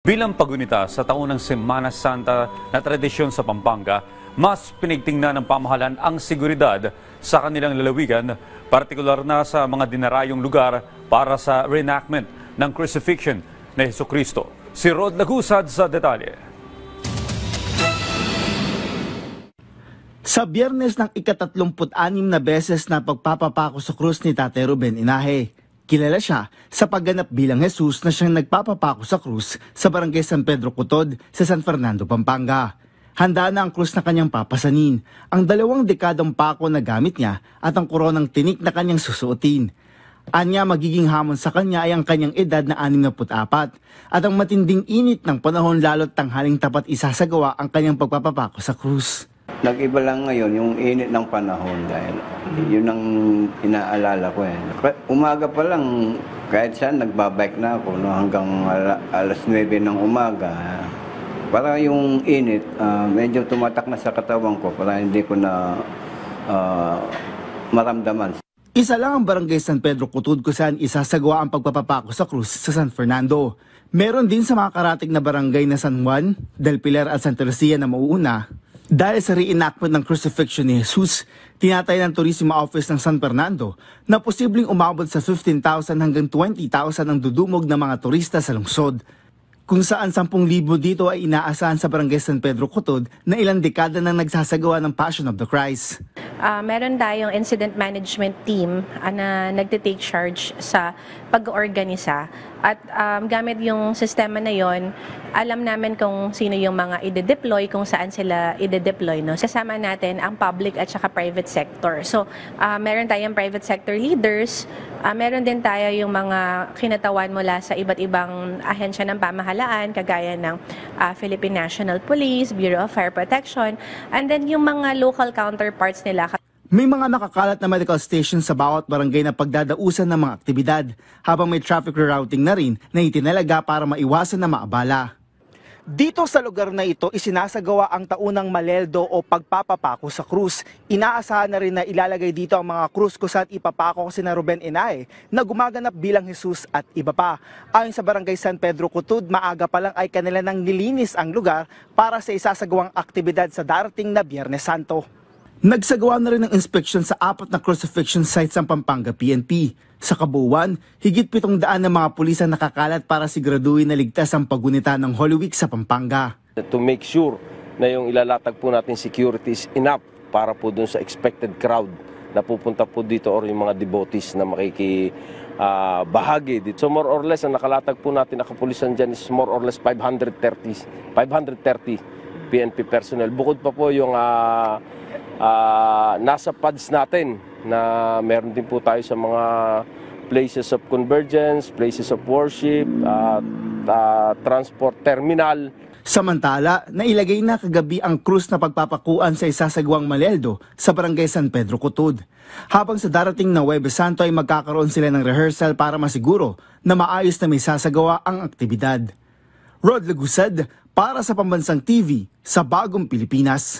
Bilang pagunita sa taunang Semana Santa na tradisyon sa Pampanga, mas pinigtingnan ng pamahalaan ang seguridad sa kanilang lalawigan, partikular na sa mga dinarayong lugar para sa reenactment ng crucifixion ni Jesucristo. Si Rod Lagusad sa detalye. Sa Biyernes ng ika-36 na beses na pagpapapako sa krus ni Tatay Ruben Inahe, kilala siya sa pagganap bilang Jesus na siyang nagpapapako sa krus sa Barangay San Pedro Cotod sa San Fernando, Pampanga. Handa na ang krus na kanyang papasanin, ang 2 dekadang pako na gamit niya at ang koronang tinik na kanyang susuotin. Anya magiging hamon sa kanya ay ang kanyang edad na 64 at ang matinding init ng panahon lalo't tanghaling tapat isasagawa ang kanyang pagpapapako sa krus. Nag-iba lang ngayon yung init ng panahon dahil yun ang inaalala ko eh. Umaga pa lang, kahit saan nagbabike na ako no, hanggang alas 9 ng umaga. Para yung init, medyo tumatak na sa katawan ko para hindi ko na maramdaman. Isa lang ang Barangay San Pedro Cotod kung saan isasagawa ang pagpapapako sa krus sa San Fernando. Meron din sa mga karatig na barangay na San Juan, Del Pilar at Santa Lucia na mauuna. Dahil sa reenactment ng crucifixion ni Jesus, tinatay ng Tourism Office ng San Fernando na posibleng umabot sa 15,000 hanggang 20,000 ang dudumog ng mga turista sa lungsod. Kung saan 10,000 dito ay inaasahan sa Barangay San Pedro Cotod na ilang dekada nang nagsasagawa ng Passion of the Christ. Meron tayong incident management team na nagte-take charge sa pag-organisa at gamit yung sistema na yon, alam namin kung sino yung mga ide-deploy, kung saan sila ide-deploy. No? Sasama natin ang public at saka private sector. So, meron tayong private sector leaders, meron din tayo yung mga kinatawan mula sa iba't ibang ahensya ng pamahalaan, kagaya ng Philippine National Police, Bureau of Fire Protection, and then yung mga local counterparts nila. May mga nakakalat na medical stations sa bawat barangay na pagdadausan ng mga aktibidad, habang may traffic rerouting na rin na itinalaga para maiwasan na maabala. Dito sa lugar na ito, isinasagawa ang taunang maleldo o pagpapapako sa krus. Inaasahan na rin na ilalagay dito ang mga krus kung saan ipapako si Ruben Inahe na gumaganap bilang Jesus at iba pa. Ayon sa Barangay San Pedro Cotod, maaga pa lang ay kanila nang nilinis ang lugar para sa isasagawang aktibidad sa darating na Biyernes Santo. Nagsagawa na rin ng inspeksyon sa 4 na crucifixion sites ng Pampanga PNP. Sa kabuuan, higit 700 na mga pulis ang nakakalat para siguraduhin na ligtas ang pagunita ng Holy Week sa Pampanga. To make sure na yung ilalatag po natin security is enough para po dun sa expected crowd na pupunta po dito or yung mga devotees na makikibahagi dito. So more or less, ang nakalatag po natin na kapulisan dyan is more or less 530 PNP personnel. Bukod pa po yung nasa pads natin na meron din po tayo sa mga places of convergence, places of worship, transport terminal. Samantala, nailagay na kagabi ang krus na pagpapakuan sa isasagawang maleldo sa Barangay San Pedro Cotod. Habang sa darating na Huwebes Santo ay magkakaroon sila ng rehearsal para masiguro na maayos na may sasagawa ang aktibidad. Rod Lagusad para sa Pambansang TV sa Bagong Pilipinas.